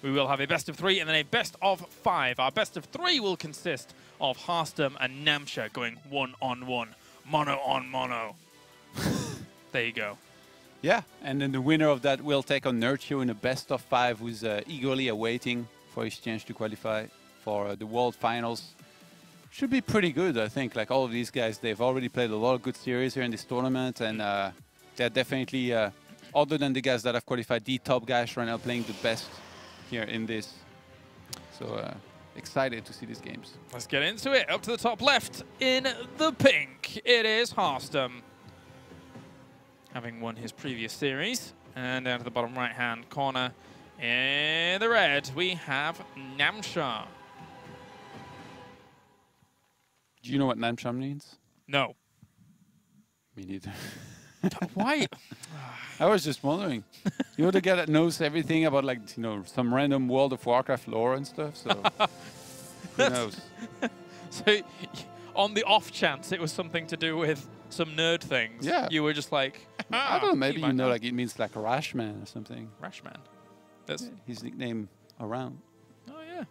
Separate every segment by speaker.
Speaker 1: we will have a best of 3 and then a best of 5. Our best of 3 will consist of Harstem and Namshar going 1-on-1, mono on mono. There you go.
Speaker 2: Yeah, and then the winner of that will take on Nurture in a best of 5, who's eagerly awaiting for his chance to qualify for the World Finals. Should be pretty good, I think. Like all of these guys, they've already played a lot of good series here in this tournament, and they're definitely, other than the guys that have qualified, the top guys right now playing the best here in this. So excited to see these games.
Speaker 1: Let's get into it. Up to the top left in the pink, it is Harstem, having won his previous series. And down to the bottom right-hand corner in the red, we have Namshar.
Speaker 2: Do you know what Namshar means?
Speaker 1: No.
Speaker 2: Me neither.
Speaker 1: Why?
Speaker 2: I was just wondering. You're the guy that knows everything about, like, you know, some random World of Warcraft lore and stuff, so who knows?
Speaker 1: So, on the off chance it was something to do with some nerd things,
Speaker 2: yeah,
Speaker 1: you were just like,
Speaker 2: I don't know, maybe you know, like it means like Rashman or something.
Speaker 1: Rashman. That's
Speaker 2: his nickname around.
Speaker 1: Oh yeah,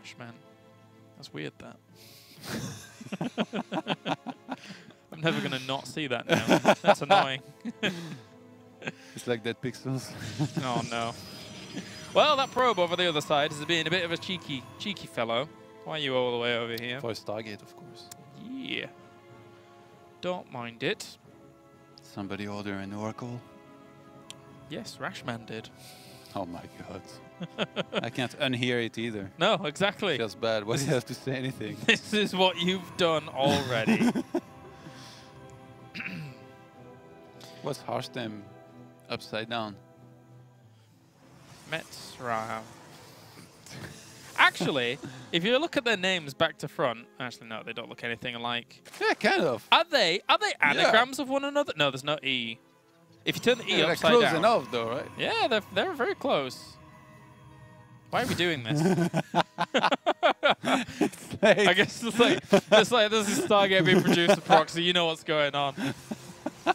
Speaker 1: Rashman. That's weird. That. I'm never gonna not see that now. That's annoying.
Speaker 2: It's like Dead Pixels.
Speaker 1: Oh no. Well, that probe over the other side is being a bit of a cheeky fellow. Why are you all the way over here?
Speaker 2: For a Stargate, of course.
Speaker 1: Yeah. Don't mind it.
Speaker 2: Somebody order an Oracle?
Speaker 1: Yes, Rashman did.
Speaker 2: Oh my god. I can't unhear it either.
Speaker 1: No, exactly.
Speaker 2: Feels bad. Why do you have to say anything?
Speaker 1: This is what you've done already.
Speaker 2: What's Harstem upside down?
Speaker 1: Metzra. Actually, if you look at their names back to front, actually no, they don't look anything alike.
Speaker 2: Yeah, kind of.
Speaker 1: Are they anagrams of one another? No, there's no E. If you turn the E upside
Speaker 2: close
Speaker 1: down.
Speaker 2: enough though, right?
Speaker 1: Yeah, they're very close. Why are we doing this? I guess it's like this is Stargate being produced at proxy. You know what's going on.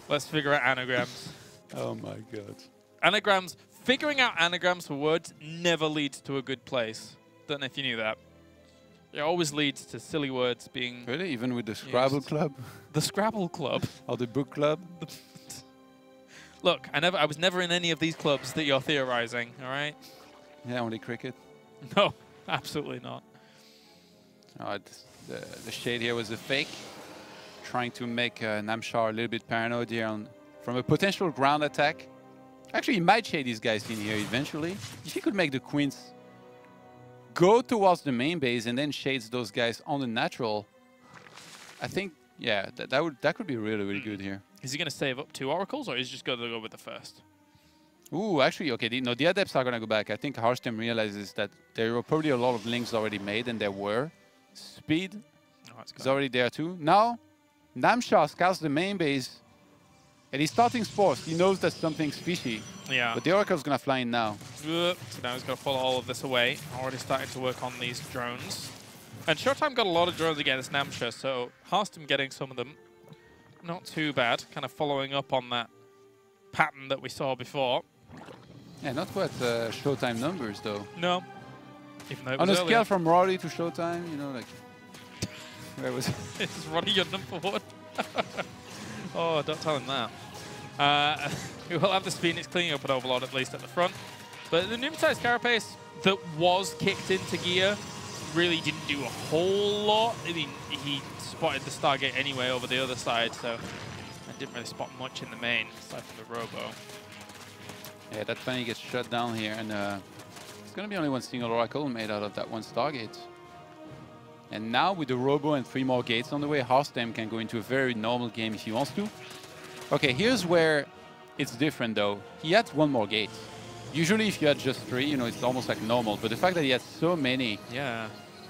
Speaker 1: Let's figure out anagrams.
Speaker 2: Oh my god.
Speaker 1: Anagrams. Figuring out anagrams for words never leads to a good place. Don't know if you knew that. It always leads to silly words being.
Speaker 2: Really? Even with the Scrabble Club?
Speaker 1: The Scrabble Club.
Speaker 2: Or the Book Club?
Speaker 1: Look, I was never in any of these clubs that you're theorizing, all right?
Speaker 2: Yeah, only cricket.
Speaker 1: No, absolutely not.
Speaker 2: Oh, the shade here was a fake. Trying to make Namshar a little bit paranoid here from a potential ground attack. Actually, he might shade these guys in here eventually. If he could make the queens go towards the main base and then shades those guys on the natural, I think, yeah, that could be really, really good here.
Speaker 1: Is he going to save up 2 oracles, or is he just going to go with the first?
Speaker 2: Ooh, actually, okay, the adepts are going to go back. I think Harstem realizes that there were probably a lot of links already made, and there were. Speed is already there too. Now, Namshar scouts the main base, and he's starting spores. He knows that something's fishy.
Speaker 1: Yeah.
Speaker 2: But the Oracle's going to fly in now.
Speaker 1: So now he's got to pull all of this away. Already starting to work on these drones. And Showtime got a lot of drones against Namshar, so Harstem getting some of them. Not too bad. Kind of following up on that pattern that we saw before.
Speaker 2: Yeah, not quite Showtime numbers, though.
Speaker 1: No. Even though it
Speaker 2: on
Speaker 1: was
Speaker 2: a
Speaker 1: earlier.
Speaker 2: scale from Roddy to Showtime, you know, like... Where was it?
Speaker 1: Is Roddy your number 1? Oh, don't tell him that. We will have the Phoenix cleaning up an Overlord, at least at the front. But the pneumatized Carapace that was kicked into gear really didn't do a whole lot. I mean, he spotted the Stargate anyway over the other side, so I didn't really spot much in the main, aside from the Robo.
Speaker 2: Yeah, that finally gets shut down here, and it's going to be only one single Oracle made out of that one Stargate. And now with the Robo and 3 more gates on the way, Harstem can go into a very normal game if he wants to. Okay, here's where it's different though. He had 1 more gate. Usually if you had just 3, you know, it's almost like normal. But the fact that he had so many,
Speaker 1: yeah,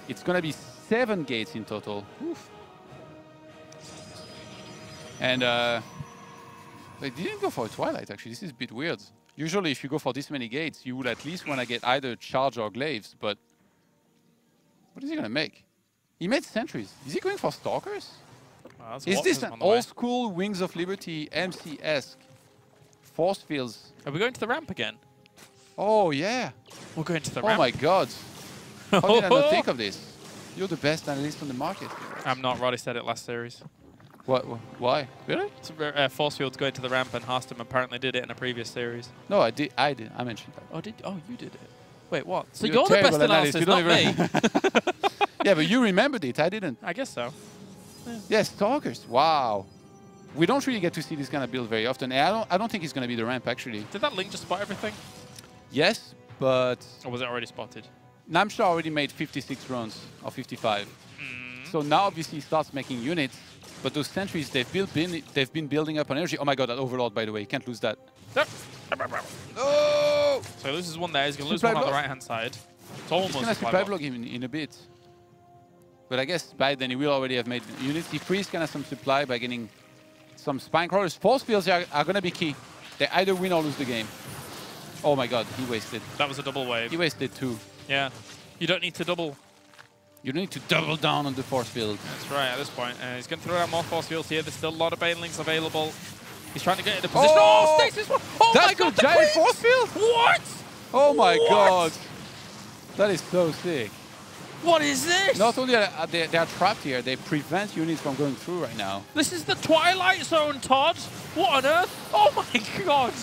Speaker 2: it's going to be 7 gates in total. Oof. And they didn't go for a Twilight actually. This is a bit weird. Usually if you go for this many gates, you would at least want to get either Charge or Glaives. But what is he going to make? He made Sentries. Is he going for Stalkers?
Speaker 1: Well,
Speaker 2: is this an old-school Wings of Liberty MC-esque Force Fields?
Speaker 1: Are we going to the ramp again?
Speaker 2: Oh, yeah.
Speaker 1: We're going to the
Speaker 2: Oh,
Speaker 1: ramp.
Speaker 2: my God. How did I not think of this? You're the best analyst on the market.
Speaker 1: I'm not. Roddy said it last series.
Speaker 2: What? Why? Really?
Speaker 1: So, force field's going to the ramp, and Harstem apparently did it in a previous series.
Speaker 2: No, I did. I mentioned that.
Speaker 1: Oh, Oh, you did it. Wait, what? So
Speaker 2: You're
Speaker 1: you're the best
Speaker 2: analyst.
Speaker 1: analyst, not me.
Speaker 2: Yeah, but you remembered it. I didn't.
Speaker 1: I guess so. Yeah.
Speaker 2: Yes, Stalkers. Wow. We don't really get to see this kind of build very often. And I don't think he's going to be the ramp, actually.
Speaker 1: Did that Link just spot everything?
Speaker 2: Yes, but...
Speaker 1: Or was it already spotted?
Speaker 2: Namshar already made 56 runs, or 55. So now, obviously, he starts making units. But those sentries, they've been building up on energy. Oh my God, that overload, by the way. You can't lose that.
Speaker 1: No!
Speaker 2: Oh!
Speaker 1: So he loses one there. He's going to lose one on the right-hand side. It's almost
Speaker 2: He's going to supply block him in a bit. But I guess by then he will already have made units. He frees kind of some supply by getting some spine crawlers. Force fields are going to be key. They either win or lose the game. Oh my God, he wasted.
Speaker 1: That was a double wave.
Speaker 2: He wasted 2.
Speaker 1: Yeah. You don't need to double.
Speaker 2: You don't need to double down on the force field.
Speaker 1: That's right, at this point. He's going to throw out more force fields here. There's still a lot of banelings available. He's trying to get into position. Oh, Stasis! Oh my God,
Speaker 2: a giant force field?
Speaker 1: What?
Speaker 2: Oh my God. That is so sick.
Speaker 1: What is this?
Speaker 2: Not only are they are trapped here, they prevent units from going through right now.
Speaker 1: This is the Twilight Zone, Todd. What on earth? Oh my God.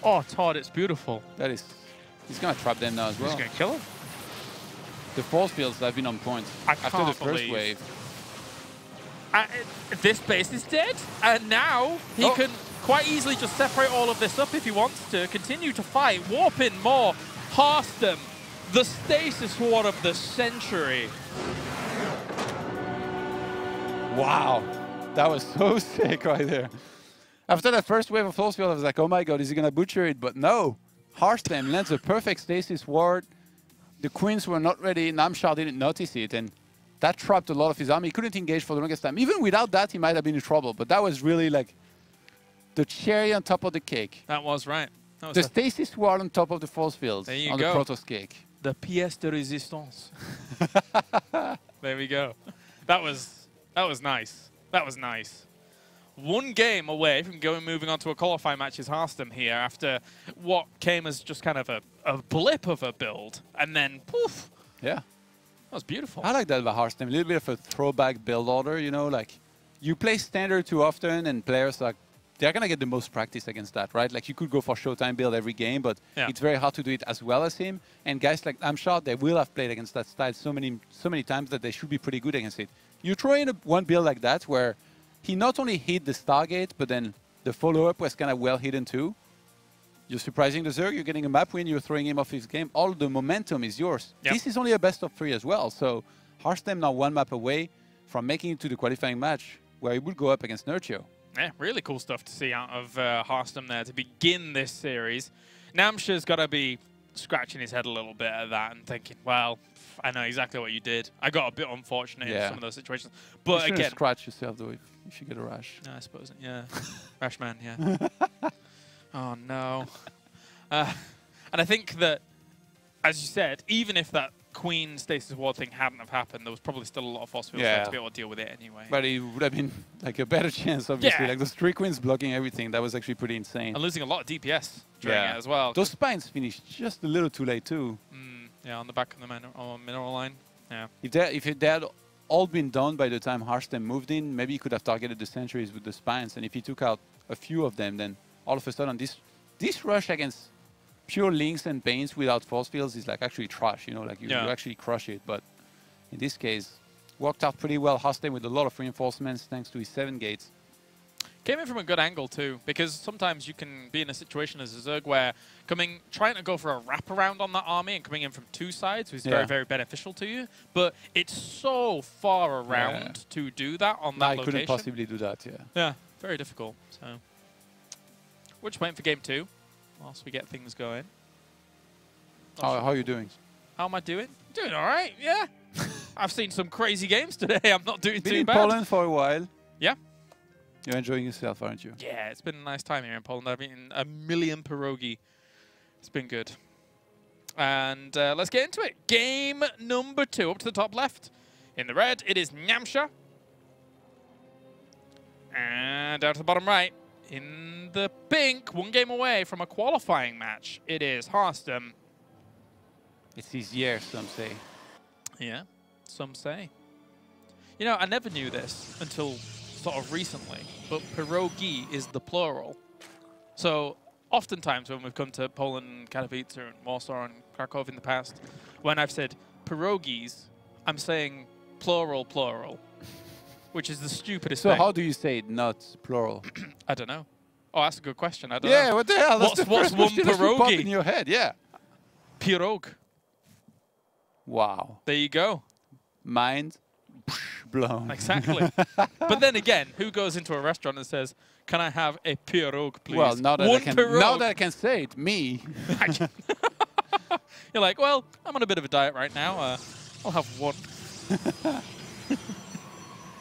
Speaker 1: Oh, Todd, it's beautiful.
Speaker 2: That is... He's going to trap them now as well.
Speaker 1: He's going to kill him.
Speaker 2: The force fields have been on point after the first wave.
Speaker 1: This base is dead, and now he can quite easily just separate all of this up if he wants to, continue to fight, warp in more. Harstem, the stasis ward of the century.
Speaker 2: Wow, that was so sick right there. After that first wave of force field, I was like, oh my God, is he going to butcher it? But no, Harstem lands a perfect stasis ward. The queens were not ready. Namshar didn't notice it, and that trapped a lot of his army. He couldn't engage for the longest time. Even without that, he might have been in trouble. But that was really like the cherry on top of the cake.
Speaker 1: That was right. That was
Speaker 2: the stasis ward on top of the force fields on the Protoss cake.
Speaker 1: The pièce de résistance. There we go. That was nice. That was nice. One game away from moving on to a qualifying match is Harstem here after what came as just kind of a blip of a build, and then poof.
Speaker 2: Yeah.
Speaker 1: That was beautiful.
Speaker 2: I like that about Harstem. A little bit of a throwback build order, you know, like you play standard too often and players are they're going to get the most practice against that, right? Like you could go for Showtime build every game, but it's very hard to do it as well as him. And guys like Namshar, they will have played against that style so many times that they should be pretty good against it. You throw in one build like that where he not only hit the Stargate, but then the follow-up was kind of well hidden too. You're surprising the Zerg, you're getting a map win, you're throwing him off his game. All the momentum is yours. Yep. This is only a best of 3 as well. So Harstem now 1 map away from making it to the qualifying match where he will go up against Nurtio.
Speaker 1: Yeah, really cool stuff to see out of Harstem there to begin this series. Namshar's got to be scratching his head a little bit at that and thinking, well, I know exactly what you did. I got a bit unfortunate in some of those situations. But
Speaker 2: you
Speaker 1: again,
Speaker 2: scratch yourself though if you get a rash.
Speaker 1: I suppose, yeah. Rash man, yeah. Oh no. And I think that, as you said, even if that Queen Stasis Ward thing hadn't have happened, there was probably still a lot of force fields there to be able to deal with it anyway.
Speaker 2: But it would have been like a better chance, obviously. Like those 3 queens blocking everything, that was actually pretty insane.
Speaker 1: And losing a lot of DPS during it as well.
Speaker 2: Those spines finished just a little too late too.
Speaker 1: Yeah, on the back of the mineral line. Yeah.
Speaker 2: If they had all been done by the time Harstem moved in, maybe he could have targeted the sentries with the spines. And if he took out a few of them, then all of a sudden this rush against pure links and pains without force fields is like actually trash, you know, like you actually crush it. But in this case, worked out pretty well. Harstem with a lot of reinforcements thanks to his 7 gates.
Speaker 1: Came in from a good angle too, because sometimes you can be in a situation as a Zerg where trying to go for a wraparound on that army and coming in from 2 sides is very, very beneficial to you. But it's so far around to do that on that location.
Speaker 2: I couldn't possibly do that,
Speaker 1: Yeah, very difficult. So we're just waiting for game 2 whilst we get things going.
Speaker 2: How are you doing?
Speaker 1: How am I doing? Doing all right, yeah. I've seen some crazy games today. I'm not doing too bad.
Speaker 2: Been in Poland for a while.
Speaker 1: Yeah.
Speaker 2: You're enjoying yourself, aren't you?
Speaker 1: Yeah, it's been a nice time here in Poland. I've eaten a million pierogi. It's been good. And let's get into it. Game number 2, up to the top left. In the red, it is Namshar. And down to the bottom right, in the pink, one game away from a qualifying match. It is Harstem.
Speaker 2: It's easier, some say.
Speaker 1: Yeah, some say. You know, I never knew this until sort of recently, but pierogi is the plural. So oftentimes when we've come to Poland, Katowice, and Warsaw and Krakow in the past, when I've said pierogis, I'm saying plural, which is the stupidest thing.
Speaker 2: So how do you say it, not plural?
Speaker 1: I don't know. Oh, that's a good question. I don't know.
Speaker 2: Yeah, what the hell?
Speaker 1: What's one
Speaker 2: Pop in
Speaker 1: pierogi?
Speaker 2: your head, yeah.
Speaker 1: Pirog.
Speaker 2: Wow.
Speaker 1: There you go.
Speaker 2: Mind blown.
Speaker 1: Exactly. But then again, who goes into a restaurant and says, "Can I have a pirog, please?"
Speaker 2: Well, now that, I can say it, me.
Speaker 1: You're like, well, I'm on a bit of a diet right now. I'll have one.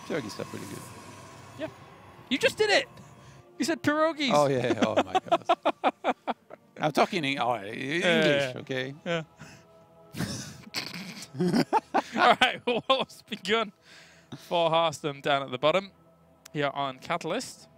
Speaker 2: Pierogies are pretty good.
Speaker 1: Yeah. You just did it. You said pierogies.
Speaker 2: Oh, yeah. Oh, my God. I'm talking English, okay?
Speaker 1: Yeah. All right, well, let's begun for Harstem down at the bottom here on Catalyst.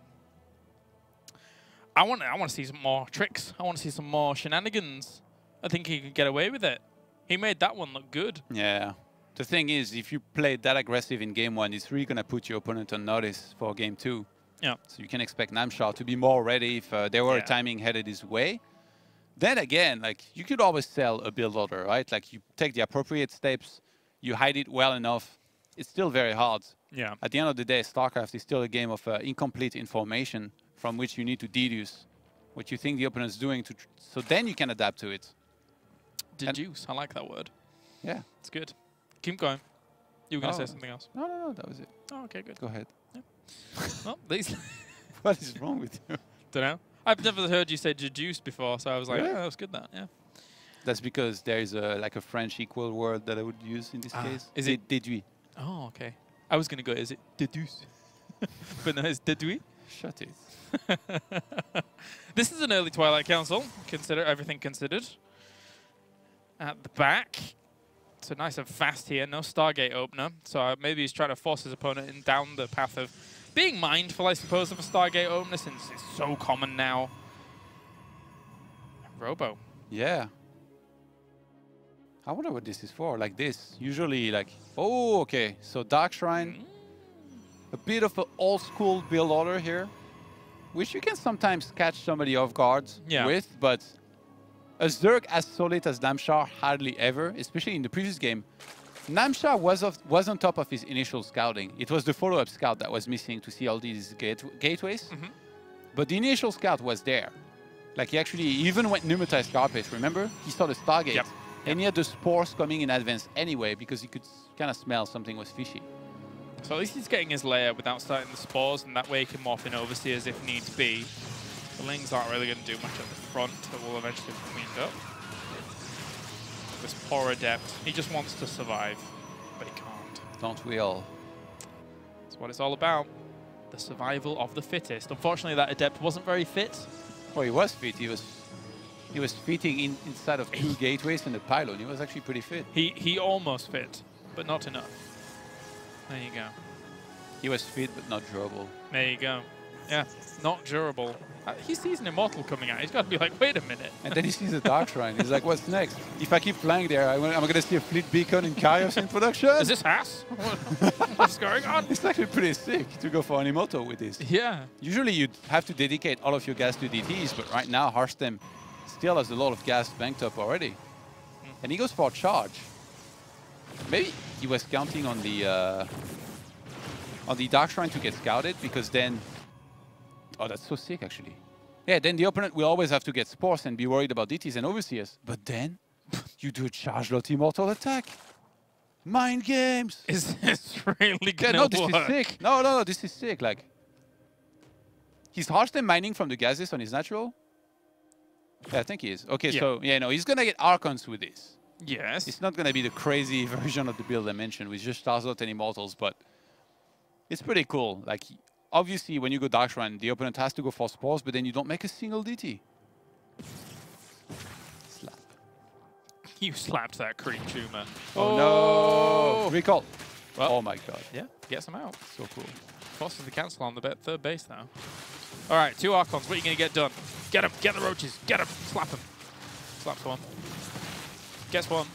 Speaker 1: I want to see some more tricks. I want to see some more shenanigans. I think he could get away with it. He made that one look good.
Speaker 2: Yeah. The thing is, if you play that aggressive in game 1, it's really going to put your opponent on notice for game 2.
Speaker 1: Yeah.
Speaker 2: So you can expect Namshar to be more ready if there were a timing headed his way. Then again, like, you could always sell a build order, right? Like, you take the appropriate steps, you hide it well enough. It's still very hard.
Speaker 1: Yeah.
Speaker 2: At the end of the day, StarCraft is still a game of incomplete information from which you need to deduce what you think the opponent's doing. So then you can adapt to it.
Speaker 1: Deduce. I like that word.
Speaker 2: Yeah.
Speaker 1: It's good. Keep going. You were going to say something else.
Speaker 2: No, that was it.
Speaker 1: Oh, okay, good.
Speaker 2: Go ahead.
Speaker 1: Yeah. Well, these.
Speaker 2: What is wrong with you?
Speaker 1: Don't know. I've never heard you say deduce before, so I was like,
Speaker 2: Really?
Speaker 1: oh, that was good, that, yeah.
Speaker 2: That's because there is like a French equal word that I would use in this case.
Speaker 1: Is it
Speaker 2: déduit?
Speaker 1: Oh, okay. I was going to go, is it deduce? But no, it's deduit.
Speaker 2: Shut it.
Speaker 1: This is an early Twilight Council, consider everything considered. At the back, so nice and fast here, no Stargate opener. So maybe he's trying to force his opponent in down the path of being mindful, I suppose, of a Stargate opener since it's so common now. Robo.
Speaker 2: Yeah. I wonder what this is for, like this. Usually, like, oh, okay. So Dark Shrine, a bit of an old school build order here, which you can sometimes catch somebody off guard with, but a Zerg as solid as Namshar, hardly ever, especially in the previous game. Namshar was on top of his initial scouting. It was the follow-up scout that was missing to see all these gateways. But the initial scout was there. Like, he actually even went pneumatized Carapace, remember? He saw the Stargate. And he had the spores coming in advance anyway, because he could kind of smell something was fishy.
Speaker 1: So at least he's getting his layer without starting the spores, and that way he can morph in Overseers if needs be. The Lings aren't really going to do much at the front, but will eventually be cleaned up. This poor Adept, he just wants to survive, but he can't.
Speaker 2: Don't we all?
Speaker 1: That's what it's all about. The survival of the fittest. Unfortunately, that Adept wasn't very fit.
Speaker 2: Well, he was fit. He was fitting inside of 2 gateways and a pylon. He was actually pretty fit.
Speaker 1: He almost fit, but not enough. There you go.
Speaker 2: He was fit, but not durable.
Speaker 1: There you go. Yeah, not durable. He sees an Immortal coming out. He's got to be like, wait a minute.
Speaker 2: And then he sees a Dark Shrine. He's like, what's next? If I keep flying there, I'm going to see a fleet beacon in Kaios in production.
Speaker 1: Is this Haas? What's going on?
Speaker 2: It's actually pretty sick to go for an Immortal with this.
Speaker 1: Yeah.
Speaker 2: Usually you'd have to dedicate all of your gas to DTs, but right now Harstem still has a lot of gas banked up already. And he goes for a charge. Maybe he was counting on the Dark Shrine to get scouted, because then... Oh, that's so sick, actually. Yeah, then the opponent will always have to get spores and be worried about DTs and Overseers. But then you do a charge lot Immortal attack. Mind games!
Speaker 1: Is this really going to
Speaker 2: work? No, this is sick. No, this is sick. Like, he's Harstem mining from the gases on his natural? Yeah, I think he is. Okay, so, yeah, no, he's going to get Archons with this.
Speaker 1: Yes.
Speaker 2: It's not going to be the crazy version of the build I mentioned with just Starzot and Immortals, but it's pretty cool. Like, obviously, when you go Dark Shrine, the opponent has to go for spores, but then you don't make a single DT. Slap.
Speaker 1: You slapped that creep tumor.
Speaker 2: Oh, no! Recall. Well, oh my god.
Speaker 1: Yeah, gets him out.
Speaker 2: So cool.
Speaker 1: Forces the cancel on the third base now. All right, 2 Archons. What are you going to get done? Get him. Get the roaches. Get him. Slap him. Slaps one. Gets one.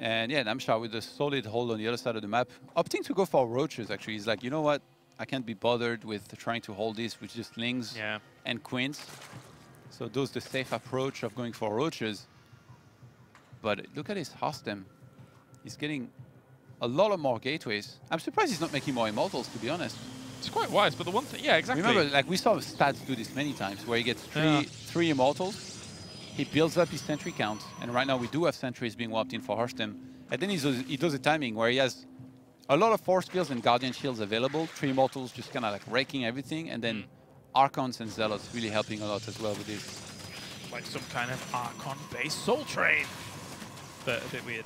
Speaker 2: And yeah, Namshar with a solid hold on the other side of the map. Opting to go for roaches, actually. He's like, you know what? I can't be bothered with trying to hold this with just lings and queens. So those the safe approach of going for roaches. But look at his Harstem. He's getting a lot of more gateways. I'm surprised he's not making more immortals, to be honest.
Speaker 1: It's quite wise, but the one thing, yeah, exactly.
Speaker 2: Remember, like we saw stats do this many times, where he gets three immortals. He builds up his sentry count, and right now we do have sentries being wiped in for Harstem. And then he does a timing where he has a lot of force fields and guardian shields available, 3 immortals just kind of like raking everything, and then Archons and Zealots really helping a lot as well with this.
Speaker 1: Like some kind of Archon-based Soul Train. But a bit weird.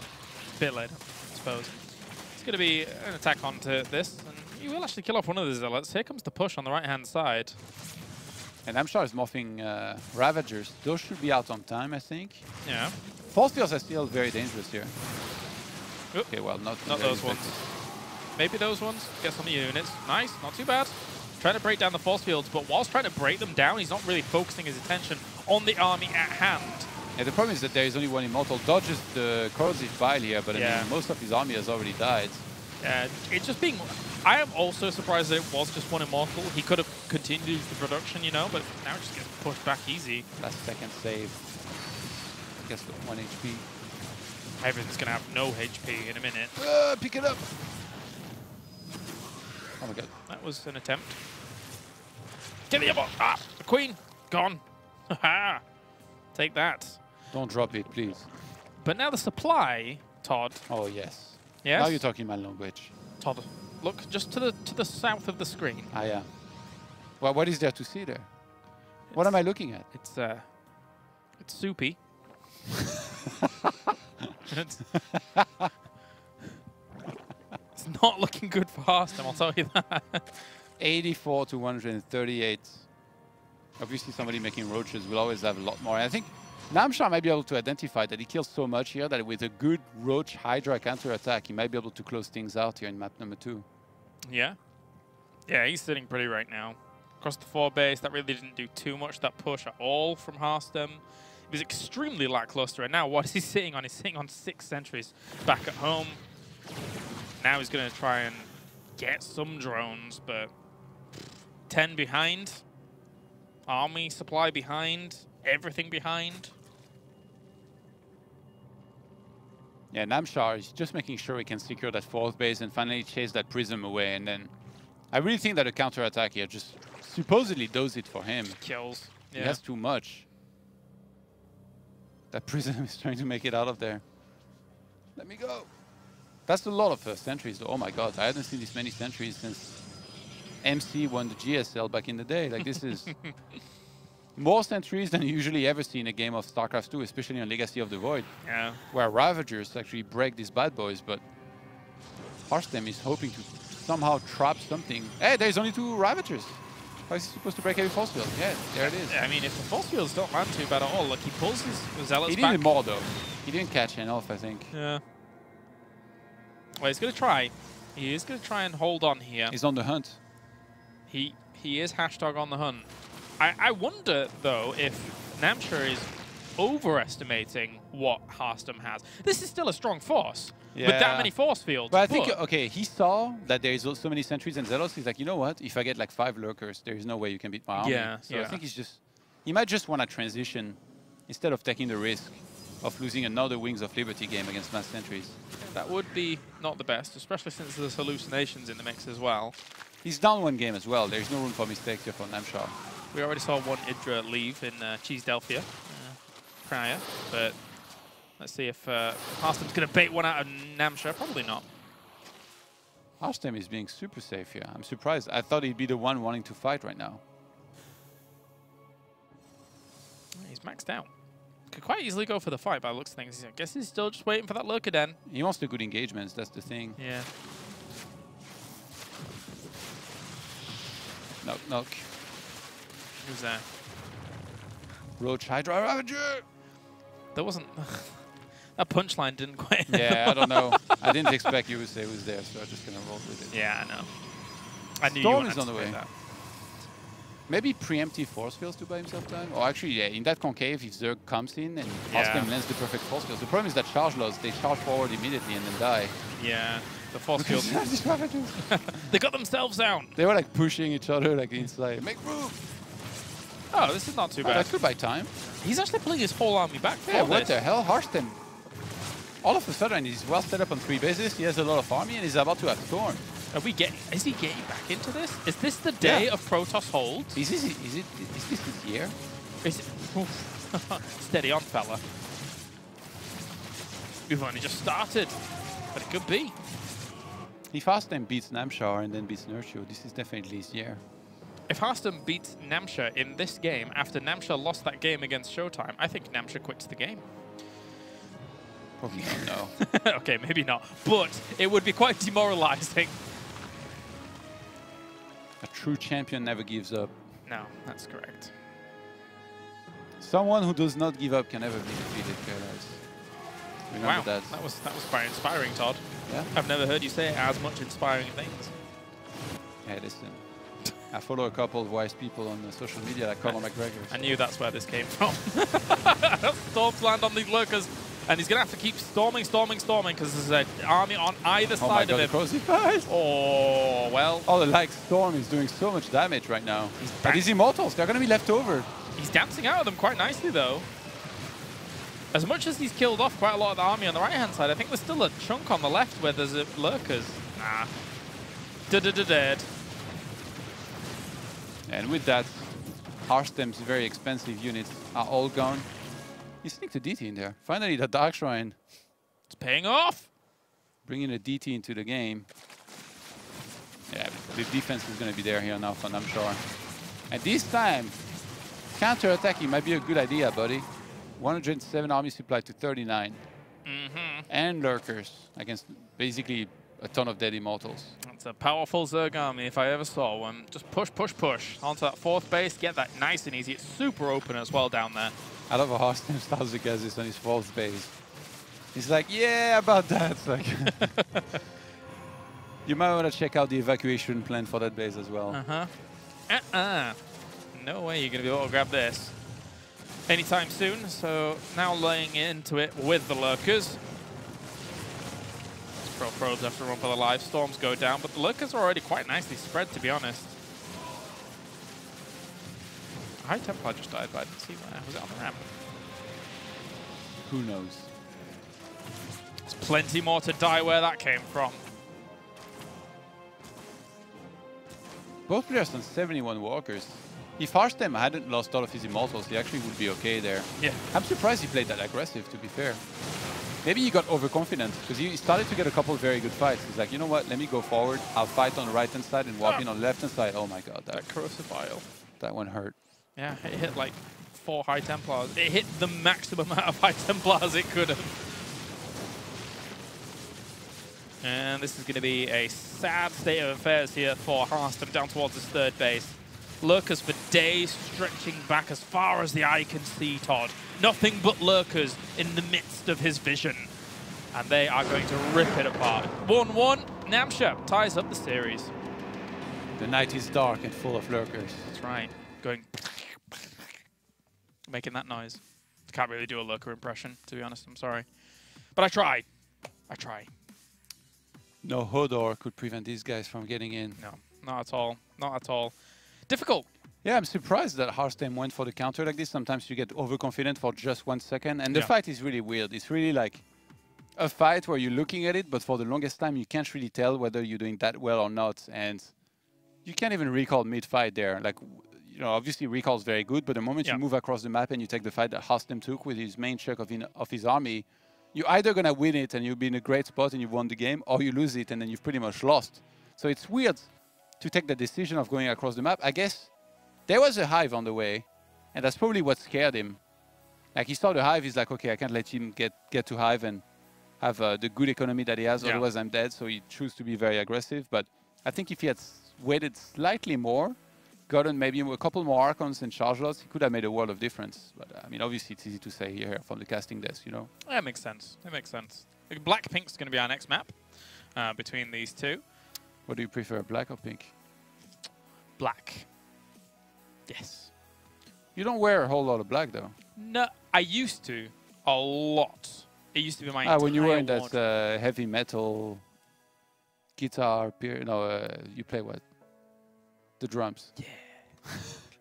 Speaker 1: A bit later, I suppose. It's going to be an attack onto this, and you will actually kill off one of the Zealots. Here comes the push on the right-hand side.
Speaker 2: And Namshar is morphing Ravagers. Those should be out on time, I think.
Speaker 1: Yeah.
Speaker 2: Force fields are still very dangerous here.
Speaker 1: Oop.
Speaker 2: Okay, well, not
Speaker 1: those ones. Maybe those ones. Get some of the units. Nice, not too bad. Trying to break down the force fields, but whilst trying to break them down, he's not really focusing his attention on the army at hand.
Speaker 2: Yeah, the problem is that there is only one immortal. Dodges the corrosive bile here, but I mean, most of his army has already died.
Speaker 1: Yeah, it's just being... I am also surprised that it was just one immortal. He could have continued the production, you know, but now it just gets pushed back easy.
Speaker 2: Last second save. I guess 1 HP.
Speaker 1: Everything's going to have no HP in a minute.
Speaker 2: Pick it up! Oh my god.
Speaker 1: That was an attempt. Get the other! Ah! The queen! Gone! Haha! Take that.
Speaker 2: Don't drop it, please.
Speaker 1: But now the supply, Todd.
Speaker 2: Oh, yes.
Speaker 1: Yes?
Speaker 2: Now you're talking my language.
Speaker 1: Todd, look just to the south of the screen.
Speaker 2: Ah, yeah. Well, what is there to see there? What am I looking at?
Speaker 1: It's soupy. It's not looking good for Harstem, I'll tell you that.
Speaker 2: 84 to 138. Obviously, somebody making roaches will always have a lot more. And I think Namshar might be able to identify that he kills so much here that with a good Roach Hydra counter-attack, he might be able to close things out here in map number 2.
Speaker 1: Yeah. Yeah, he's sitting pretty right now. Across the 4 base, that really didn't do too much, that push at all from Harstem. It was extremely lackluster, and now what is he sitting on? He's sitting on 6 sentries back at home. Now he's going to try and get some drones, but 10 behind. Army supply behind. Everything behind.
Speaker 2: Yeah, Namshar is just making sure he can secure that 4th base and finally chase that prism away. And then I really think that a counter-attack here just supposedly does it for him.
Speaker 1: Kills. Yeah.
Speaker 2: He has too much. That prism is trying to make it out of there. Let me go. That's a lot of sentries, though. Oh my god, I haven't seen this many sentries since MC won the GSL back in the day. Like, this is more sentries than you usually ever see in a game of StarCraft II, especially on Legacy of the Void.
Speaker 1: Yeah.
Speaker 2: Where Ravagers actually break these bad boys, but Harstem is hoping to somehow trap something. Hey, there's only 2 Ravagers. How is he supposed to break every force field? Yeah, there it is.
Speaker 1: I mean, if the force fields don't land too bad at all, like he pulls his Zealots
Speaker 2: back. He needed more, though. He didn't catch enough, I think.
Speaker 1: Yeah. Well, he's going to try. He is going to try and hold on here.
Speaker 2: He's on the hunt.
Speaker 1: He is hashtag on the hunt. I wonder, though, if Namshar is overestimating what Harstem has. This is still a strong force with that many force fields.
Speaker 2: But I think, okay, he saw that there is so many sentries and Zealots. He's like, you know what? If I get like 5 lurkers, there is no way you can beat my army.
Speaker 1: Yeah,
Speaker 2: so I think he might just want to transition instead of taking the risk of losing another Wings of Liberty game against mass sentries.
Speaker 1: That would be not the best, especially since there's hallucinations in the mix as well.
Speaker 2: He's down 1 game as well. There's no room for mistakes here for Namshar.
Speaker 1: We already saw 1 Idra leave in Cheesedelphia prior, but let's see if Harstem's going to bait one out of Namshar. Probably not.
Speaker 2: Harstem is being super safe here. I'm surprised. I thought he'd be the one wanting to fight right now.
Speaker 1: He's maxed out. Could quite easily go for the fight by the looks of things. I guess he's still just waiting for that lurker den.
Speaker 2: He wants the good engagements, that's the thing.
Speaker 1: Yeah.
Speaker 2: Knock, knock.
Speaker 1: Who's there?
Speaker 2: Roach Hydra Ravager!
Speaker 1: There wasn't... that punchline didn't quite...
Speaker 2: Yeah, I don't know. I didn't expect you to say it was there, so I'm just going to roll with it.
Speaker 1: Yeah, I know. I knew
Speaker 2: Storm
Speaker 1: you
Speaker 2: is on the way.
Speaker 1: that.
Speaker 2: Maybe preemptive force fields to buy himself time? Or actually, yeah, in that concave, if Zerg comes in and Harstem lands the perfect force fields. The problem is that charge loss, they charge forward immediately and then die.
Speaker 1: Yeah, the force fields. They got themselves down.
Speaker 2: They were like pushing each other like inside. Make room!
Speaker 1: Oh, this is not too bad.
Speaker 2: That could buy time.
Speaker 1: He's actually pulling his whole army back for
Speaker 2: Yeah, what
Speaker 1: this.
Speaker 2: the hell? Harstem. All of a sudden, he's well set up on 3 bases. He has a lot of army and he's about to have Storm.
Speaker 1: Are we getting? Is he getting back into this? Is this the day of Protoss hold?
Speaker 2: Is this this year?
Speaker 1: Is it? Steady on, fella. We've only just started, but it could be.
Speaker 2: If Harstem beats Namshar and then beats Nurture, this is definitely his year.
Speaker 1: If Harstem beats Namshar in this game after Namshar lost that game against Showtime, I think Namshar quits the game.
Speaker 2: Probably not, no.
Speaker 1: Okay, maybe not, but it would be quite demoralizing.
Speaker 2: A true champion never gives up.
Speaker 1: No, that's correct.
Speaker 2: Someone who does not give up can never be defeated, guys. Remember that.
Speaker 1: That was quite inspiring, Todd.
Speaker 2: Yeah?
Speaker 1: I've never heard you say as much inspiring things.
Speaker 2: Hey, listen. I follow a couple of wise people on social media like Conor McGregor.
Speaker 1: I knew that's where this came from. Storms land on these lurkers, and he's going to have to keep storming, because there's an army on either side of him. Oh, well.
Speaker 2: Oh, the like Storm is doing so much damage right now. But these Immortals, they're going to be left over.
Speaker 1: He's dancing out of them quite nicely, though. As much as he's killed off quite a lot of the army on the right-hand side, I think there's still a chunk on the left where there's lurkers. Nah. Dead.
Speaker 2: And with that, Harstem's very expensive units are all gone. He sneaked a DT in there. Finally, the Dark Shrine.
Speaker 1: It's paying off.
Speaker 2: Bringing a DT into the game. Yeah, the defense is going to be there here now for Namshar. And this time, counter-attacking might be a good idea, buddy. 107 army supply to 39. And lurkers against basically a ton of dead Immortals.
Speaker 1: It's a powerful Zerg army if I ever saw one. Just push onto that 4th base, get that nice and easy. It's super open as well down there.
Speaker 2: I love how Harstem starts the Gazis on his 4th base. He's like, yeah, about that. Like you might want to check out the evacuation plan for that base as well.
Speaker 1: No way you're going to be able to grab this anytime soon. So now laying into it with the lurkers. Probes have to run for the live. Storms go down, but the lurkers are already quite nicely spread, to be honest. High Templar just died, but I didn't see where. Was it on the ramp?
Speaker 2: Who knows?
Speaker 1: There's plenty more to die where that came from.
Speaker 2: Both players on 71 walkers. If Harstem hadn't lost all of his Immortals, he actually would be okay there.
Speaker 1: Yeah.
Speaker 2: I'm surprised he played that aggressive, to be fair. Maybe he got overconfident, because he started to get a couple of very good fights. He's like, you know what, let me go forward. I'll fight on the right-hand side and walk in on the left-hand side. Oh my god, that
Speaker 1: corrosive vial.
Speaker 2: That one hurt.
Speaker 1: Yeah, it hit like 4 High Templars. It hit the maximum amount of High Templars it could have. And this is going to be a sad state of affairs here for Harstem down towards his 3rd base. Lurkers for days, stretching back as far as the eye can see, Todd. Nothing but lurkers in the midst of his vision. And they are going to rip it apart. 1-1, Namshar ties up the series.
Speaker 2: The night is dark and full of lurkers.
Speaker 1: That's right. Going... making that noise. Can't really do a lurker impression, to be honest. I'm sorry. But I try.
Speaker 2: No Hodor could prevent these guys from getting in.
Speaker 1: No, not at all. Not at all. Difficult.
Speaker 2: Yeah, I'm surprised that Harstem went for the counter like this. Sometimes you get overconfident for just 1 second. And the fight is really weird. It's really like a fight where you're looking at it, but for the longest time, you can't really tell whether you're doing that well or not. And you can't even recall mid-fight there. Like, you know, obviously recall is very good, but the moment you move across the map and you take the fight that Harstem took with his main chunk of his army, you're either going to win it and you'll be in a great spot and you've won the game, or you lose it and then you've pretty much lost. So it's weird to take the decision of going across the map. I guess there was a hive on the way, and that's probably what scared him. Like, he saw the hive, he's like, okay, I can't let him get to hive and have the good economy that he has, otherwise I'm dead. So he chose to be very aggressive. But I think if he had waited slightly more, gotten maybe a couple more Archons and charge lots, he could have made a world of difference. But I mean, obviously it's easy to say here from the casting desk, you know.
Speaker 1: Yeah, it makes sense. It makes sense. Black-Pink's going to be our next map between these two.
Speaker 2: What do you prefer, black or pink?
Speaker 1: Black. Yes.
Speaker 2: You don't wear a whole lot of black, though.
Speaker 1: No, I used to. A lot. It used to be my entire
Speaker 2: when you were in
Speaker 1: wardrobe.
Speaker 2: that heavy metal guitar period. No, you play what? The drums.
Speaker 1: Yeah.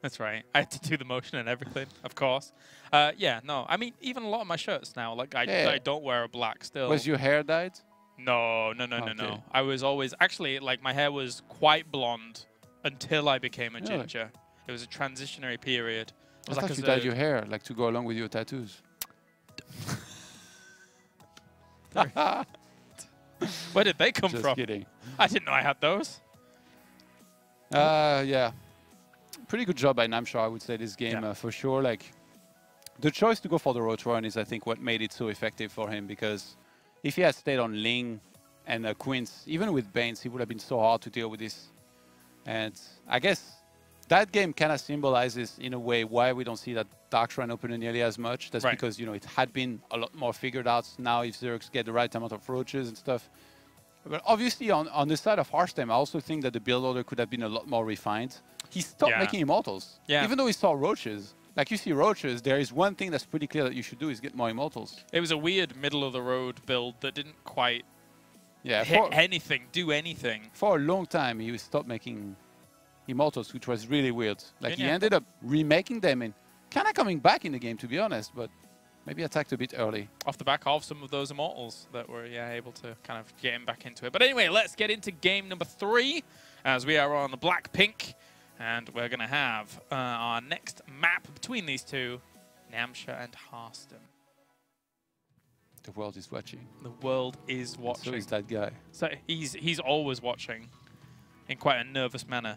Speaker 1: That's right. I had to do the motion and everything, of course. Yeah, no. I mean, even a lot of my shirts now, like I don't wear a black still.
Speaker 2: Was your hair dyed?
Speaker 1: No.
Speaker 2: Okay.
Speaker 1: I was always, actually, like my hair was quite blonde until I became a ginger. It was a transitionary period. It was
Speaker 2: I
Speaker 1: like
Speaker 2: thought you dyed your hair, like to go along with your tattoos.
Speaker 1: Where did they come
Speaker 2: Just
Speaker 1: from?
Speaker 2: kidding.
Speaker 1: I didn't know I had those.
Speaker 2: Yeah. Pretty good job by Namshar, I would say, this game, for sure. Like, the choice to go for the Ro4 is, I think, what made it so effective for him, because if he had stayed on Ling and Quince, even with Banes, he would have been so hard to deal with this. And I guess that game kind of symbolizes, in a way, why we don't see that Dark Shrine open nearly as much. That's because, you know, it had been a lot more figured out. Now, if Zergs get the right amount of roaches and stuff. But obviously, on the side of Harstem, I also think that the build order could have been a lot more refined. He stopped making Immortals. Even though he saw roaches. Like, you see roaches, there is one thing that's pretty clear that you should do is get more Immortals.
Speaker 1: It was a weird middle-of-the-road build that didn't quite hit anything, do anything.
Speaker 2: For a long time, he stopped making Immortals, which was really weird. Like, he ended up remaking them and kind of coming back in the game, to be honest, but maybe attacked a bit early.
Speaker 1: Off the back of some of those Immortals that were able to kind of get him back into it. But anyway, let's get into game number 3, as we are on the black-pink. And we're going to have our next map between these two, Namshar and Harstem.
Speaker 2: The world is watching.
Speaker 1: The world is watching.
Speaker 2: So is that guy.
Speaker 1: So he's always watching in quite a nervous manner.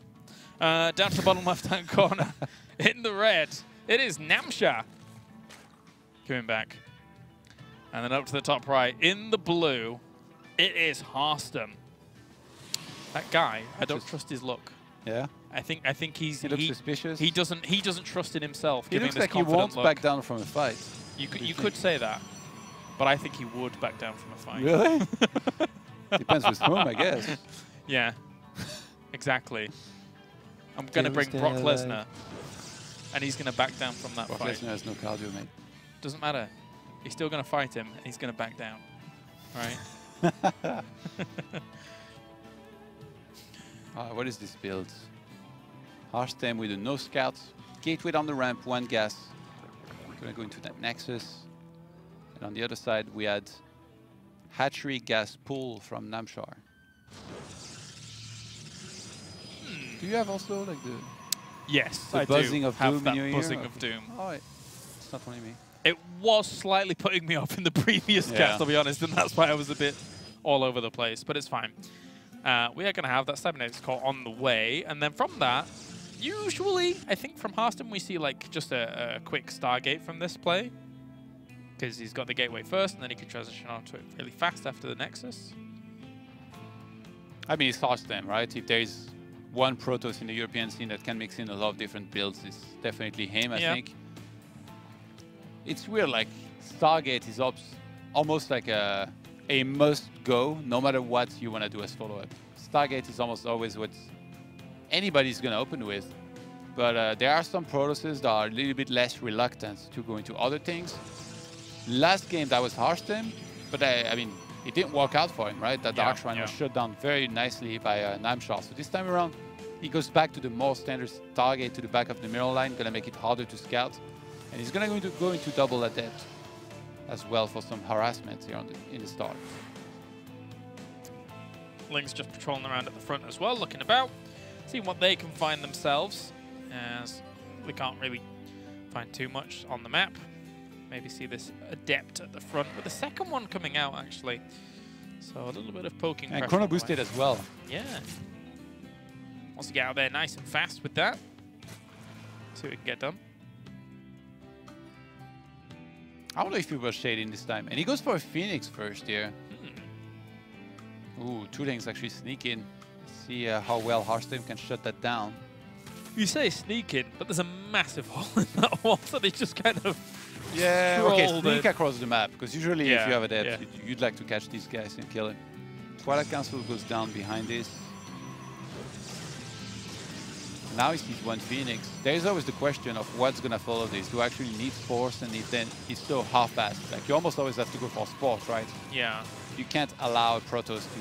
Speaker 1: Down to the bottom left-hand corner, in the red, it is Namshar coming back. And then up to the top right, in the blue, it is Harstem. That guy, I don't trust his look.
Speaker 2: Yeah.
Speaker 1: I think he
Speaker 2: looks suspicious.
Speaker 1: He doesn't trust in himself.
Speaker 2: He looks like he won't back down from a fight.
Speaker 1: You could say that, but I think he would back down from a fight.
Speaker 2: Really? Depends with whom, I guess.
Speaker 1: Yeah, exactly. I'm gonna bring Brock Lesnar, and he's gonna back down from that fight.
Speaker 2: Brock Lesnar has no cardio, mate.
Speaker 1: Doesn't matter. He's still gonna fight him, and he's gonna back down. All right.
Speaker 2: What is this build? Harstem with a no scout, gateway on the ramp, 1 gas. Gonna go into that Nexus. And on the other side, we had hatchery gas pull from Namshar. Do you have also like the
Speaker 1: the
Speaker 2: buzzing of doom
Speaker 1: that
Speaker 2: in your
Speaker 1: buzzing
Speaker 2: ear?
Speaker 1: of doom?
Speaker 2: Oh, it's not only me.
Speaker 1: It was slightly putting me off in the previous cast, I'll be honest, and that's why I was a bit all over the place, but it's fine. We are going to have that 7-8 call on the way, and then from that, usually, I think from Harstem, we see like just a quick Stargate from this play, because he's got the gateway first, and then he can transition onto it really fast after the Nexus.
Speaker 2: I mean, it's Harstem, right? If there is one Protoss in the European scene that can mix in a lot of different builds, it's definitely him, I think. It's weird, like, Stargate is almost like a must-go, no matter what you want to do as follow-up. Stargate is almost always what anybody's going to open with. But there are some Protosses that are a little bit less reluctant to go into other things. Last game, that was Harstem, but I mean, it didn't work out for him, right? That Dark Shrine was shut down very nicely by Namshar. So this time around, he goes back to the more standard Stargate to the back of the mirror line, going to make it harder to scout. And he's going to go into double adept as well for some harassment here in the start.
Speaker 1: Ling's just patrolling around at the front as well, looking about, seeing what they can find themselves, as we can't really find too much on the map. Maybe see this adept at the front, with the second one coming out, actually. So a little bit of poking pressure.
Speaker 2: And chrono boosted as well.
Speaker 1: Yeah. Wants to get out there nice and fast with that. See what we can get done.
Speaker 2: I don't know if he was shading this time. And he goes for a Phoenix first here. Ooh, 2 Lings actually sneak in. See how well Harstem can shut that down.
Speaker 1: You say sneak in, but there's a massive hole in that wall, so they just kind of
Speaker 2: okay, sneak across the map. Because usually if you have a depth, you'd like to catch these guys and kill him. Twilight Council goes down behind this. Now he sees one Phoenix. There's always the question of what's going to follow this. Do I actually need Force? And then it's so half-assed. Like, you almost always have to go for Sport, right?
Speaker 1: Yeah.
Speaker 2: You can't allow Protoss to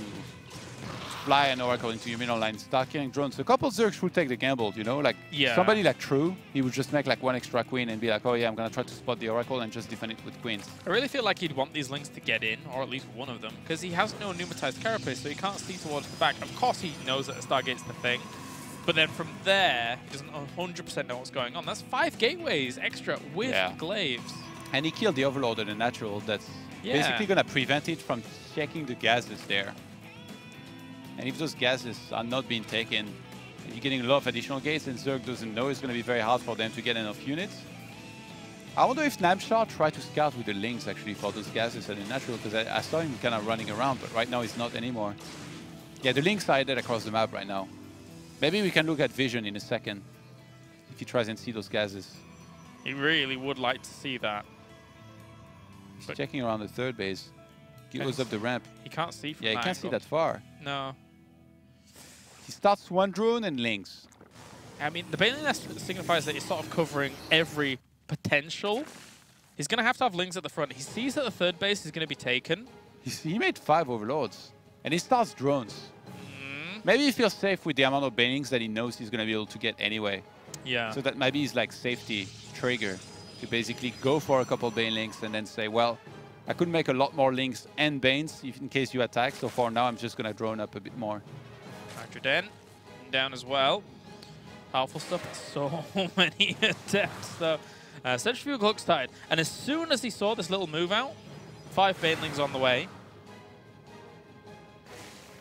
Speaker 2: fly an Oracle into your middle line, start killing drones. A couple Zergs would take the gamble, you know? Like, somebody like True, he would just make like one extra queen and be like, oh yeah, I'm going to try to spot the Oracle and just defend it with queens.
Speaker 1: I really feel like he'd want these links to get in, or at least one of them, because he has no pneumatized carapace, so he can't see towards the back. Of course he knows that a Stargate's the thing, but then from there, he doesn't 100% know what's going on. That's 5 gateways extra with glaives.
Speaker 2: And he killed the Overlord in a natural that's basically going to prevent it from checking the gases there. And if those gases are not being taken, and you're getting a lot of additional gates, and Zerg doesn't know, it's going to be very hard for them to get enough units. I wonder if Namshar tried to scout with the links actually for those gases at the natural, because I saw him kind of running around, but right now he's not anymore. Yeah, the links are dead across the map right now. Maybe we can look at vision in a second, if he tries and see those gases.
Speaker 1: He really would like to see that.
Speaker 2: He's checking around the third base. He goes up the ramp.
Speaker 1: He can't see from that
Speaker 2: he can't see that far.
Speaker 1: No.
Speaker 2: He starts one drone and links.
Speaker 1: I mean, the Baneling Nest signifies that he's sort of covering every potential. He's going to have links at the front. He sees that the third base is going to be taken.
Speaker 2: He made 5 Overlords. And he starts drones. Maybe he feels safe with the amount of Banelings that he knows he's going to be able to get anyway.
Speaker 1: Yeah.
Speaker 2: So that maybe is like safety trigger to basically go for a couple Banelings and then say, well, I could make a lot more links and Banes in case you attack. So for now, I'm just going to drone up a bit more.
Speaker 1: Hydroden down as well. Powerful stuff. So many attempts, though. Centrifugal Hook started. And as soon as he saw this little move out, 5 Banelings on the way.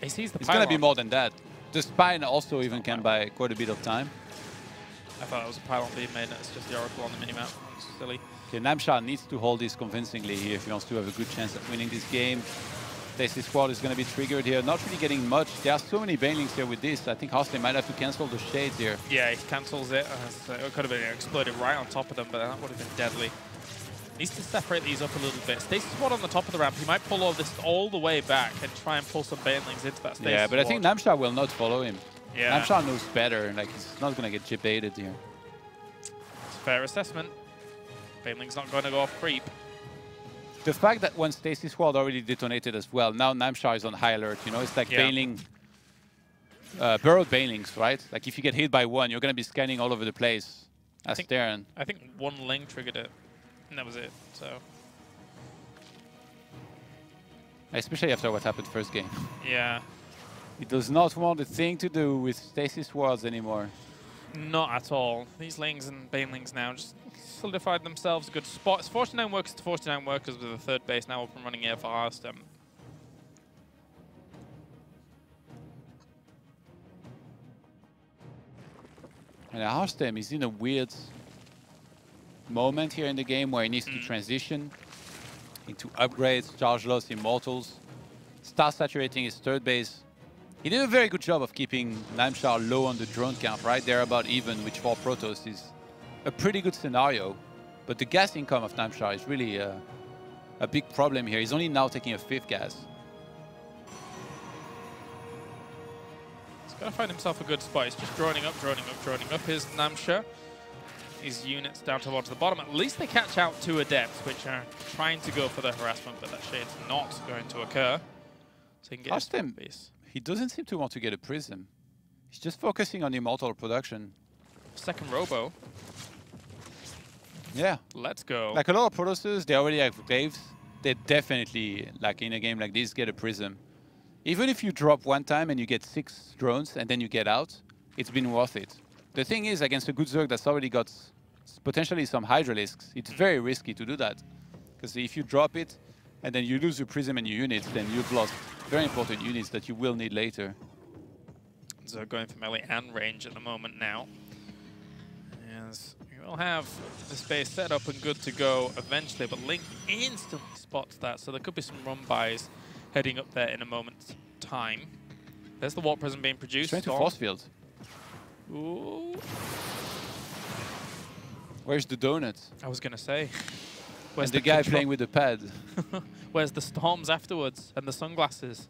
Speaker 1: He sees the pylon.
Speaker 2: It's going to be more than that. The Spine also even can buy quite a bit of time.
Speaker 1: I thought it was a pylon being made. It's just the Oracle on the minimap. It's silly.
Speaker 2: Okay, Namshar needs to hold this convincingly here if he wants to have a good chance at winning this game. Stacy Squad is going to be triggered here. Not really getting much. There are so many Banelings here with this. I think Harstem might have to cancel the Shades here.
Speaker 1: Yeah, he cancels it. It could have been exploded right on top of them, but that would have been deadly. Needs to separate these up a little bit. Stasis Squad on the top of the ramp. He might pull all this all the way back and try and pull some Banelings into that Stasis Squad.
Speaker 2: Yeah, but I think Namshar will not follow him.
Speaker 1: Yeah.
Speaker 2: Namshar knows better. Like, he's not going to get chip-baited here.
Speaker 1: It's a fair assessment. Baneling's not going to go off creep.
Speaker 2: The fact that one Stasis Squad already detonated as well, now Namshar is on high alert. You know, it's like Baneling, burrowed Banelings, right? Like, if you get hit by one, you're going to be scanning all over the place. I think
Speaker 1: one Ling triggered it. And that was it, so.
Speaker 2: Especially after what happened first game.
Speaker 1: Yeah.
Speaker 2: He does not want a thing to do with Stasis Squads anymore.
Speaker 1: Not at all. These Lings and Banelings now just solidified themselves a good spot. It's 49 workers to 49 workers with the third base now up and running here for Harstem.
Speaker 2: And Harstem is in a weird moment here in the game where he needs to transition into upgrades, charge loss, immortals, start saturating his third base. He did a very good job of keeping Namshar low on the drone count, right there about even, which for Protoss is a pretty good scenario. But the gas income of Namshar is really a big problem here. He's only now taking a 5th gas.
Speaker 1: He's got to find himself a good spot. He's just droning up, droning up, droning up. Here's Namshar. His units down towards the bottom. At least they catch out 2 Adepts, which are trying to go for the harassment, but that shade's not going to occur. So he can get
Speaker 2: Harstem, he doesn't seem to want to get a Prism. He's just focusing on immortal production.
Speaker 1: Second Robo.
Speaker 2: Yeah.
Speaker 1: Let's go.
Speaker 2: Like a lot of Protosses, they already have Glaives. They definitely, like in a game like this, get a Prism. Even if you drop one time and you get 6 drones and then you get out, it's been worth it. The thing is, against a good Zerg that's already got potentially some Hydralisks, it's very risky to do that. Because if you drop it, and then you lose your Prism and your units, then you've lost very important units that you will need later.
Speaker 1: So going for melee and range at the moment now. As we will have the space set up and good to go eventually, but Link instantly spots that, so there could be some run buys heading up there in a moment's time. There's the Warp Prism being produced.
Speaker 2: Trying to force field.
Speaker 1: Ooh.
Speaker 2: Where's the donuts?
Speaker 1: I was going to say.
Speaker 2: Where's the guy playing with the pad?
Speaker 1: Where's the storms afterwards and the sunglasses?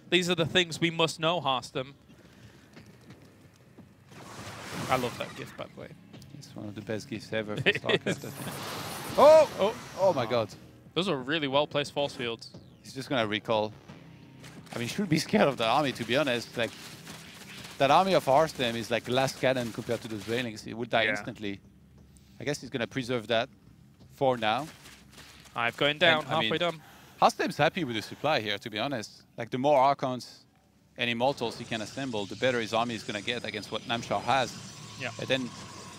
Speaker 1: These are the things we must know, Harstem. I love that gift, by the way.
Speaker 2: It's one of the best gifts ever for StarCraft, I think. Oh!
Speaker 1: Oh!
Speaker 2: Oh my god.
Speaker 1: Those are really well-placed force fields.
Speaker 2: He's just gonna recall. I mean, he should be scared of the army, to be honest. Like, that army of Harstem is like glass cannon compared to those railings. It would die instantly. I guess he's gonna preserve that for now.
Speaker 1: Hive going down,
Speaker 2: And,
Speaker 1: halfway done.
Speaker 2: Harstem's happy with the supply here, to be honest. Like, the more Archons and Immortals he can assemble, the better his army is gonna get against what Namshar has.
Speaker 1: Yeah.
Speaker 2: And then,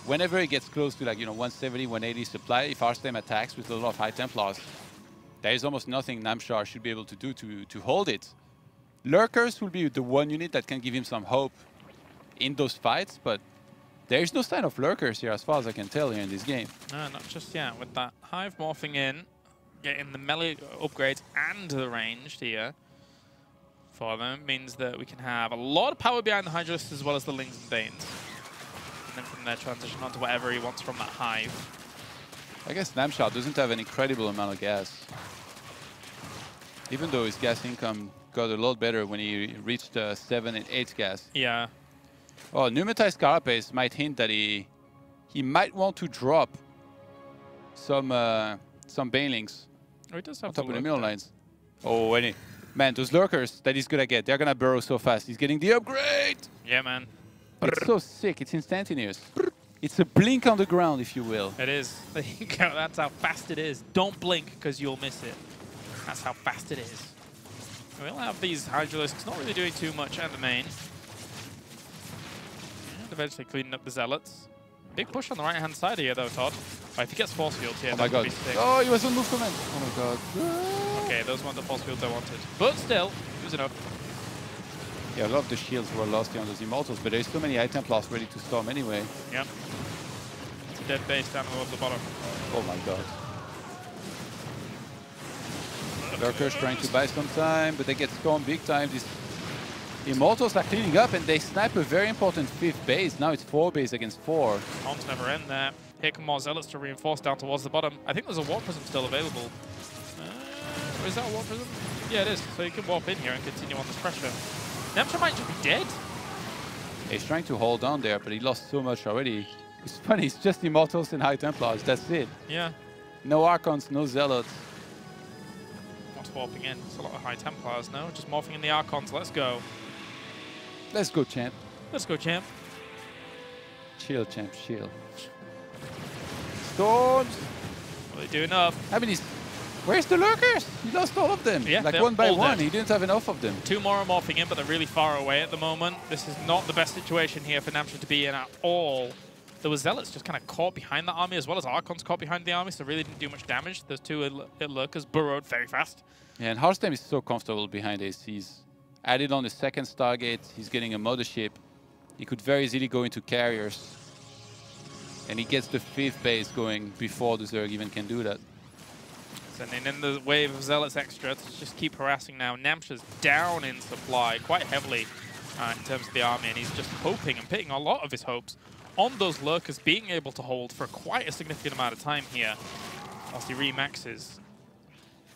Speaker 2: whenever he gets close to, like, 170, 180 supply, if Harstem attacks with a lot of High Templars, there is almost nothing Namshar should be able to do to hold it. Lurkers will be the one unit that can give him some hope in those fights, but there is no sign of Lurkers here as far as I can tell here in this game.
Speaker 1: No, not just yet. With that Hive morphing in, getting the melee upgrades and the ranged here for them means that we can have a lot of power behind the Hydralisks as well as the Lings and Banes. And then from there transition onto whatever he wants from that Hive.
Speaker 2: I guess Namshar doesn't have an incredible amount of gas. Even though his gas income got a lot better when he reached 7 and 8 gas.
Speaker 1: Yeah.
Speaker 2: Oh, Pneumatized Carapace might hint that he might want to drop some Banelings
Speaker 1: Oh, he does have
Speaker 2: on top of the
Speaker 1: look
Speaker 2: middle
Speaker 1: there.
Speaker 2: lines. Oh, man, those Lurkers that he's gonna get, they're gonna burrow so fast. He's getting the upgrade!
Speaker 1: Yeah, man.
Speaker 2: It's so sick, it's instantaneous. It's a blink on the ground, if you will.
Speaker 1: It is. There you go. That's how fast it is. Don't blink because you'll miss it. That's how fast it is. We'll have these Hydralisks not really doing too much at the main. And eventually cleaning up the Zealots. Big push on the right-hand side here, though, Todd. Oh, if he gets force fields here,
Speaker 2: Oh my
Speaker 1: that would
Speaker 2: god.
Speaker 1: be sick.
Speaker 2: Oh, he was on move command. Oh my god.
Speaker 1: Okay, those weren't the force fields I wanted. But still, it was enough.
Speaker 2: Yeah, a lot of the shields were lost here on those Immortals, but there's so many High Templars ready to storm anyway.
Speaker 1: Yep. It's a dead base down towards the bottom.
Speaker 2: Oh my god. Lurkers trying to buy some time, but they get stormed big time. These Immortals are cleaning up and they snipe a very important 5th base. Now it's 4 base against 4.
Speaker 1: Taunts never end there. Here come more Zealots to reinforce down towards the bottom. I think there's a Warp Prism still available. Is that a Warp Prism? Yeah, it is. So you can warp in here and continue on this pressure. Namshar might just be dead.
Speaker 2: He's trying to hold on there, but he lost so much already. It's funny, it's just Immortals and High Templars, that's it.
Speaker 1: Yeah.
Speaker 2: No Archons, no Zealots.
Speaker 1: What's warping in? It's a lot of High Templars, no? Just morphing in the Archons. Let's go.
Speaker 2: Let's go, champ.
Speaker 1: Let's go, champ.
Speaker 2: Chill, champ, chill. Storms!
Speaker 1: Well, they do enough.
Speaker 2: I mean, where's the Lurkers? He lost all of them.
Speaker 1: Yeah,
Speaker 2: like
Speaker 1: they're
Speaker 2: one by
Speaker 1: all
Speaker 2: one.
Speaker 1: dead.
Speaker 2: He didn't have enough of them.
Speaker 1: 2 more are morphing in, but they're really far away at the moment. This is not the best situation here for Namshar to be in at all. There was Zealots just kind of caught behind the army, as well as Archons caught behind the army, so really didn't do much damage. Those 2 Lurkers burrowed very fast.
Speaker 2: Yeah, and Harstem is so comfortable behind Ace. He's added on the 2nd Stargate. He's getting a mothership. He could very easily go into carriers. And he gets the 5th base going before the Zerg even can do that.
Speaker 1: Sending in the wave of Zealots extra to just keep harassing now. Namshar's down in supply quite heavily in terms of the army, and he's just hoping and pitting a lot of his hopes on those Lurkers being able to hold for quite a significant amount of time here whilst he remaxes.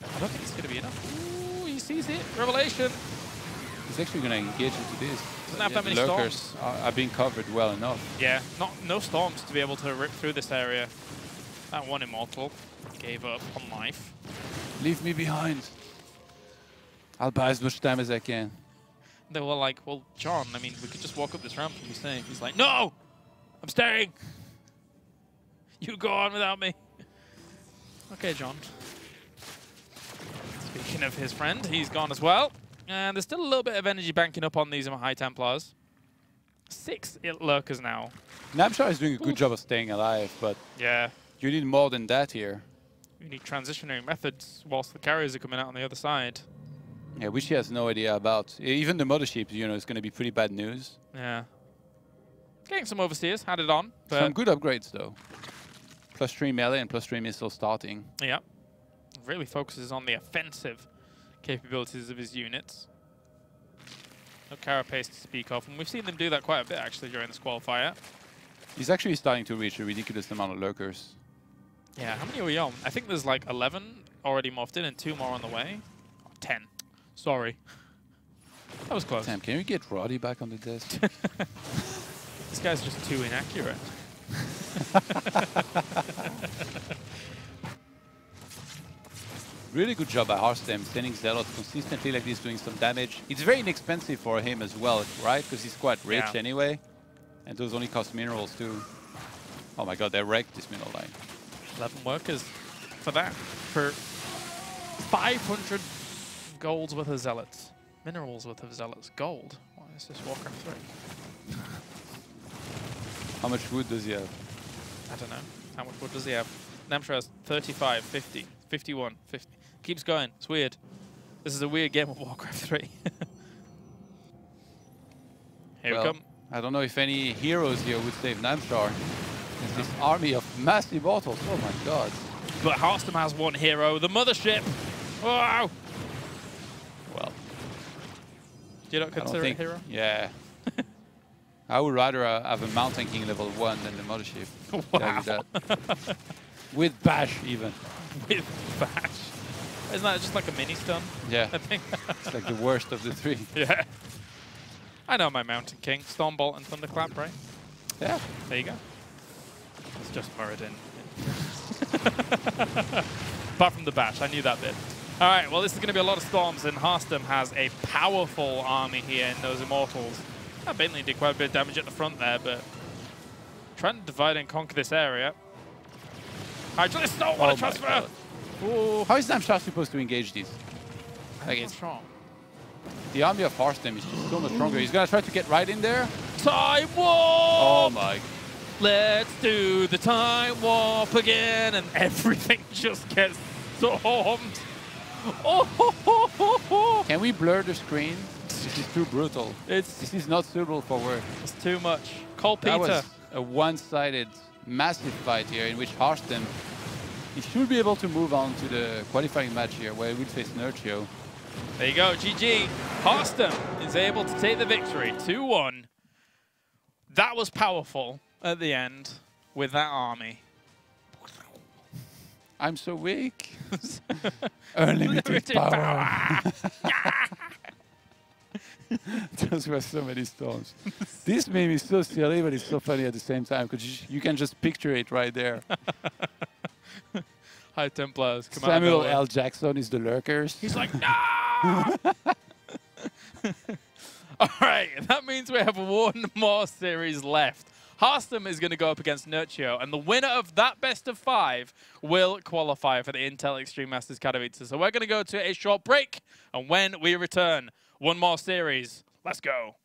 Speaker 1: I don't think it's going to be enough. Ooh, he sees it. Revelation.
Speaker 2: He's actually going to engage into this.
Speaker 1: Doesn't have that many
Speaker 2: Lurkers
Speaker 1: storms.
Speaker 2: are being covered well enough.
Speaker 1: Yeah, no storms to be able to rip through this area. That one Immortal gave up on life.
Speaker 2: Leave me behind. I'll buy as much time as I can.
Speaker 1: They were like, well, John, I mean, we could just walk up this ramp and be safe. He's like, no! I'm staying! You go on without me. Okay, John. Speaking of his friend, he's gone as well. And there's still a little bit of energy banking up on these High Templars. 6 Lurkers now.
Speaker 2: Namshar is doing a good job of staying alive, but
Speaker 1: Yeah.
Speaker 2: you need more than that here.
Speaker 1: You need transitionary methods whilst the carriers are coming out on the other side.
Speaker 2: Yeah, which he has no idea about. Even the mothership, is going to be pretty bad news.
Speaker 1: Yeah. Getting some overseers, had it on. But
Speaker 2: Some good upgrades, though. +3 melee and +3 missile starting.
Speaker 1: yeah. Really focuses on the offensive capabilities of his units. No carapace to speak of, and we've seen them do that quite a bit, actually, during this qualifier.
Speaker 2: He's actually starting to reach a ridiculous amount of Lurkers.
Speaker 1: Yeah, how many are we on? I think there's like 11 already morphed in and 2 more on the way. 10. Sorry. That was close.
Speaker 2: Damn, can we get Roddy back on the desk?
Speaker 1: This guy's just too inaccurate.
Speaker 2: Really good job by Harstem, sending Zealots consistently like this, doing some damage. It's very inexpensive for him as well, right? Because he's quite rich anyway. And those only cost minerals too. Oh my god, they wrecked this mineral line.
Speaker 1: 11 workers for that. For 500 golds worth of Zealots. Minerals worth of Zealots. Gold. What is this Warcraft 3?
Speaker 2: How much wood does he have?
Speaker 1: I don't know. How much wood does he have? Namshar has 35, 50, 51, 50. Keeps going. It's weird. This is a weird game of Warcraft 3. Here we come.
Speaker 2: I don't know if any heroes here would save Namshar. There's this army of mass immortals. Oh my god.
Speaker 1: But Harstem has one hero, the Mothership. Wow.
Speaker 2: Well.
Speaker 1: Do you not consider it a hero?
Speaker 2: Yeah. I would rather have a Mountain King level 1 than the Mothership.
Speaker 1: Wow.
Speaker 2: With Bash, even.
Speaker 1: With Bash. Isn't that just like a mini stun?
Speaker 2: Yeah.
Speaker 1: I think.
Speaker 2: It's like the worst of the three.
Speaker 1: Yeah. I know my Mountain King. Stormbolt and Thunderclap, right?
Speaker 2: Yeah.
Speaker 1: There you go. It's just Muradin. Apart from the Bash, I knew that bit. All right, well, this is going to be a lot of storms, and Harstem has a powerful army here in those Immortals. Bentley did quite a bit of damage at the front there, but trying to divide and conquer this area. I just don't want to transfer.
Speaker 2: How is Namshar supposed to engage these?
Speaker 1: Like it's strong.
Speaker 2: The army of Harstem is just so much stronger. He's gonna try to get right in there.
Speaker 1: Time warp!
Speaker 2: Oh my!
Speaker 1: Let's do the time warp again, and everything just gets stormed. Oh!
Speaker 2: Can we blur the screen? This is too brutal. This is not suitable for work.
Speaker 1: It's too much. Call Peter.
Speaker 2: That was a one-sided, massive fight here in which Harstem, he should be able to move on to the qualifying match here where he will face Nurtio.
Speaker 1: There you go, GG. Harstem is able to take the victory, 2-1. That was powerful at the end with that army.
Speaker 2: I'm so weak. Unlimited power. Those were so many storms. This meme is so silly, but it's so funny at the same time because you can just picture it right there.
Speaker 1: High Templars. Come
Speaker 2: Samuel L. Jackson is the lurkers.
Speaker 1: He's like, no! All right, that means we have one more series left. Harstem is going to go up against Nurtio, and the winner of that best of 5 will qualify for the Intel Extreme Masters Katowice. So we're going to go to a short break, and when we return, one more series. Let's go.